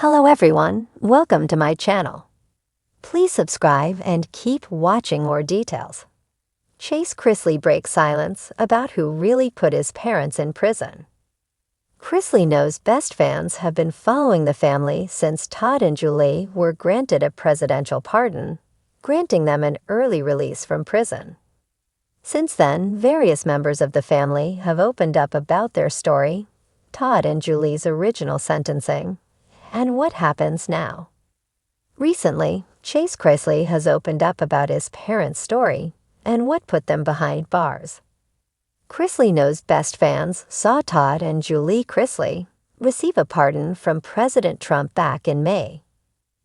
Hello everyone, welcome to my channel. Please subscribe and keep watching more details. Chase Chrisley breaks silence about who really put his parents in prison. Chrisley Knows Best fans have been following the family since Todd and Julie were granted a presidential pardon, granting them an early release from prison. Since then, various members of the family have opened up about their story, Todd and Julie's original sentencing, and what happens now. Recently, Chase Chrisley has opened up about his parents' story and what put them behind bars. Chrisley Knows Best fans saw Todd and Julie Chrisley receive a pardon from President Trump back in May.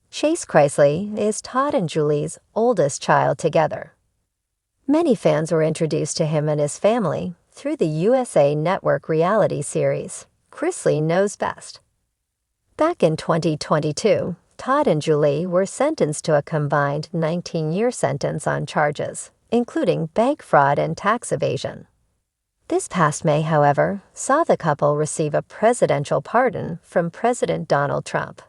Chase Chrisley is Todd and Julie's oldest child together. Many fans were introduced to him and his family through the USA Network reality series, Chrisley Knows Best. Back in 2022, Todd and Julie were sentenced to a combined 19-year sentence on charges, including bank fraud and tax evasion. This past May, however, saw the couple receive a presidential pardon from President Donald Trump.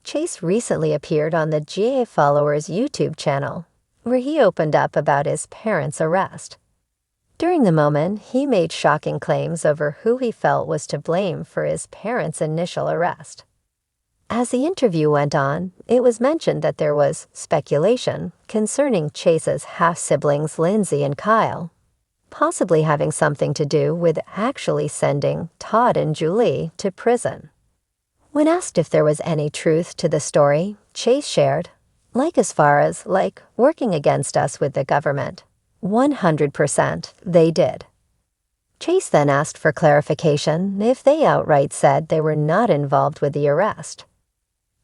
Chase recently appeared on the GA Followers YouTube channel, where he opened up about his parents' arrest. During the moment, he made shocking claims over who he felt was to blame for his parents' initial arrest. As the interview went on, it was mentioned that there was speculation concerning Chase's half-siblings Lindsay and Kyle, possibly having something to do with actually sending Todd and Julie to prison. When asked if there was any truth to the story, Chase shared, as far as working against us with the government, 100% they did. Chase then asked for clarification if they outright said they were not involved with the arrest.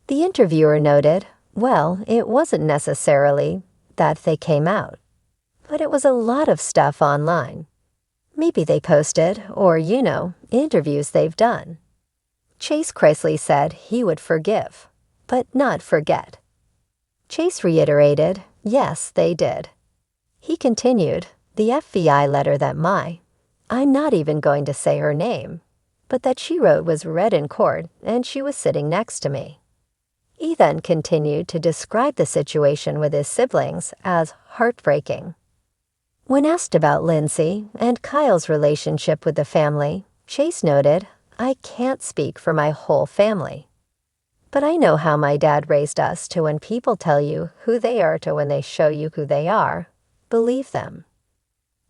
The interviewer noted, well, it wasn't necessarily that they came out, but it was a lot of stuff online. Maybe they posted, or, interviews they've done. Chase Chrisley said he would forgive, but not forget. Chase reiterated, yes, they did. He continued, the FBI letter that I'm not even going to say her name, but that she wrote was read in court and she was sitting next to me. He then continued to describe the situation with his siblings as heartbreaking. When asked about Lindsay and Kyle's relationship with the family, Chase noted, I can't speak for my whole family. But I know how my dad raised us to when people tell you who they are to when they show you who they are, believe them.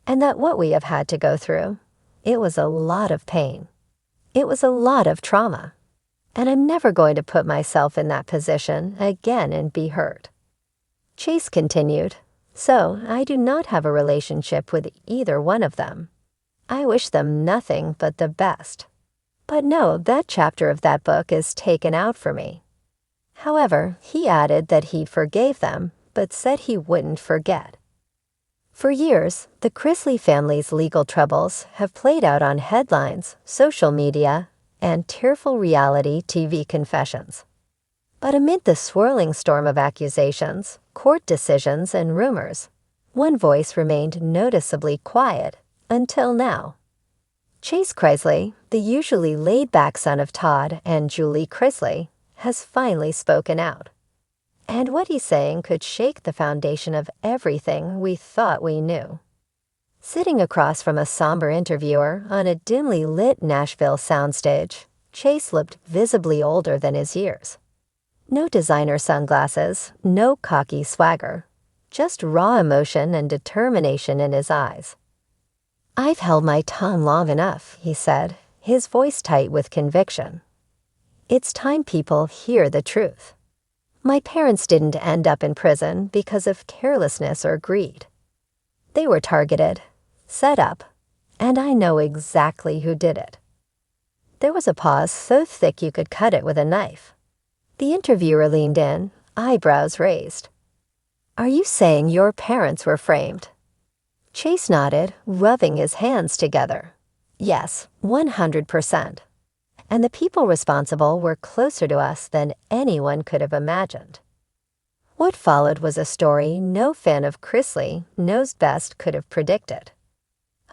And that what we have had to go through, it was a lot of pain. It was a lot of trauma. And I'm never going to put myself in that position again and be hurt. Chase continued, so I do not have a relationship with either one of them. I wish them nothing but the best. But no, that chapter of that book is taken out for me. However, he added that he forgave them, but said he wouldn't forget. For years, the Chrisley family's legal troubles have played out on headlines, social media, and tearful reality TV confessions. But amid the swirling storm of accusations, court decisions, and rumors, one voice remained noticeably quiet until now. Chase Chrisley, the usually laid-back son of Todd and Julie Chrisley, has finally spoken out. And what he's saying could shake the foundation of everything we thought we knew. Sitting across from a somber interviewer on a dimly lit Nashville soundstage, Chase looked visibly older than his years. No designer sunglasses, no cocky swagger, just raw emotion and determination in his eyes. I've held my tongue long enough, he said, his voice tight with conviction. It's time people hear the truth. My parents didn't end up in prison because of carelessness or greed. They were targeted, set up, and I know exactly who did it. There was a pause so thick you could cut it with a knife. The interviewer leaned in, eyebrows raised. Are you saying your parents were framed? Chase nodded, rubbing his hands together. Yes, 100%. And the people responsible were closer to us than anyone could have imagined. What followed was a story no fan of Chrisley Knows Best could have predicted.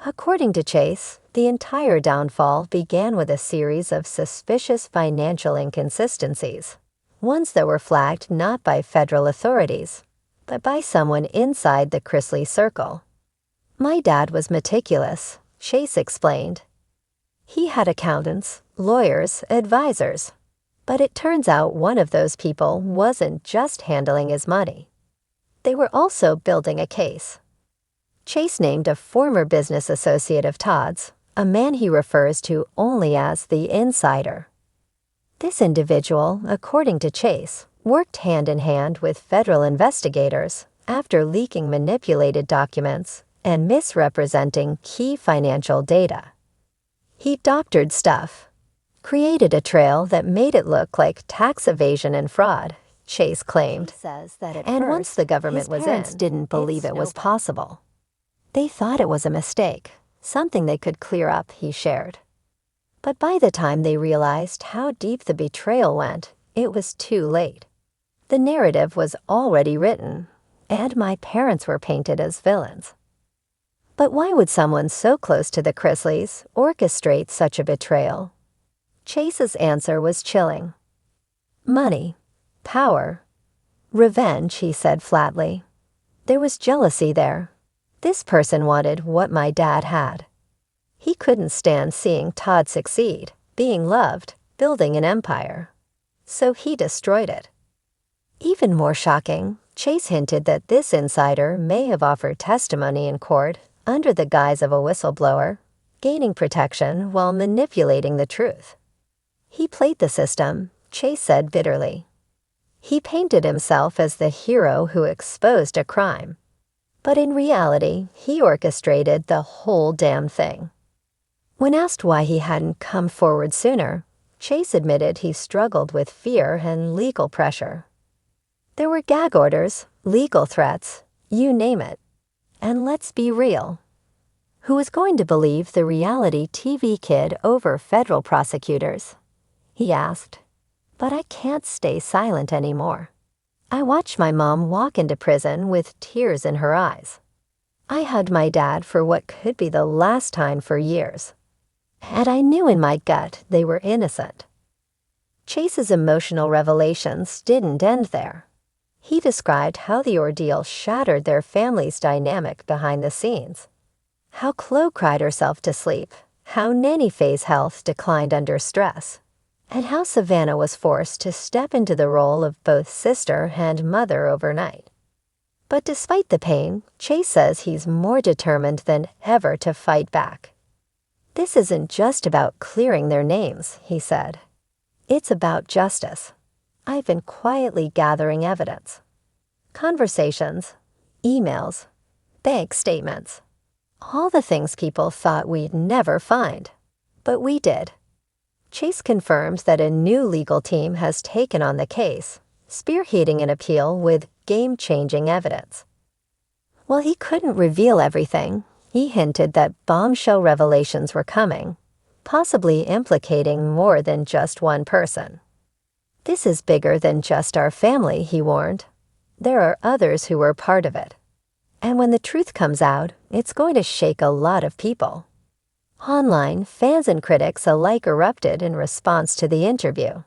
According to Chase, the entire downfall began with a series of suspicious financial inconsistencies, ones that were flagged not by federal authorities, but by someone inside the Chrisley circle. "My dad was meticulous," Chase explained. "He had accountants, lawyers, advisors. But it turns out one of those people wasn't just handling his money. They were also building a case." Chase named a former business associate of Todd's, a man he refers to only as the insider. This individual, according to Chase, worked hand in hand with federal investigators after leaking manipulated documents and misrepresenting key financial data. He doctored stuff, created a trail that made it look like tax evasion and fraud, Chase claimed. And once the government was in, his parents didn't believe it was possible. They thought it was a mistake, something they could clear up, he shared. But by the time they realized how deep the betrayal went, it was too late. The narrative was already written, and my parents were painted as villains. But why would someone so close to the Chrisleys orchestrate such a betrayal? Chase's answer was chilling. Money, power, revenge, he said flatly. There was jealousy there. This person wanted what my dad had. He couldn't stand seeing Todd succeed, being loved, building an empire. So he destroyed it. Even more shocking, Chase hinted that this insider may have offered testimony in court under the guise of a whistleblower, gaining protection while manipulating the truth. He played the system, Chase said bitterly. He painted himself as the hero who exposed a crime. But in reality, he orchestrated the whole damn thing. When asked why he hadn't come forward sooner, Chase admitted he struggled with fear and legal pressure. There were gag orders, legal threats, you name it. And let's be real. Who was going to believe the reality TV kid over federal prosecutors? He asked. But I can't stay silent anymore. I watched my mom walk into prison with tears in her eyes. I hugged my dad for what could be the last time for years. And I knew in my gut they were innocent. Chase's emotional revelations didn't end there. He described how the ordeal shattered their family's dynamic behind the scenes. How Chloe cried herself to sleep, how Nanny Faye's health declined under stress, and how Savannah was forced to step into the role of both sister and mother overnight. But despite the pain, Chase says he's more determined than ever to fight back. This isn't just about clearing their names, he said. It's about justice. I've been quietly gathering evidence. Conversations, emails, bank statements. All the things people thought we'd never find. But we did. Chase confirmed that a new legal team has taken on the case, spearheading an appeal with game-changing evidence. While he couldn't reveal everything, he hinted that bombshell revelations were coming, possibly implicating more than just one person. This is bigger than just our family, he warned. There are others who were part of it. And when the truth comes out, it's going to shake a lot of people. Online, fans and critics alike erupted in response to the interview.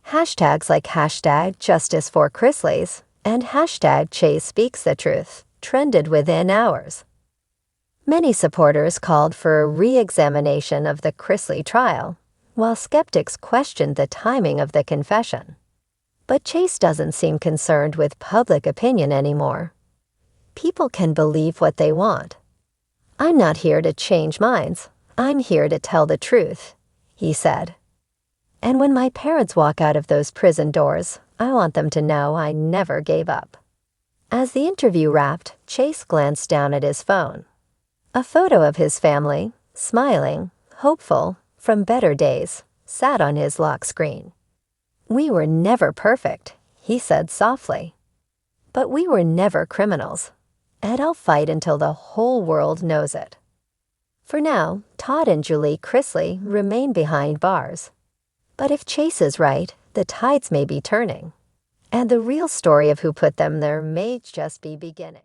Hashtags like #JusticeForChrisleys and #ChaseSpeaksTheTruth trended within hours. Many supporters called for a re-examination of the Chrisley trial, while skeptics questioned the timing of the confession. But Chase doesn't seem concerned with public opinion anymore. People can believe what they want. I'm not here to change minds. I'm here to tell the truth, he said. And when my parents walk out of those prison doors, I want them to know I never gave up. As the interview wrapped, Chase glanced down at his phone. A photo of his family, smiling, hopeful, from better days, sat on his lock screen. We were never perfect, he said softly. But we were never criminals, and I'll fight until the whole world knows it. For now, Todd and Julie Chrisley remain behind bars. But if Chase is right, the tides may be turning. And the real story of who put them there may just be beginning.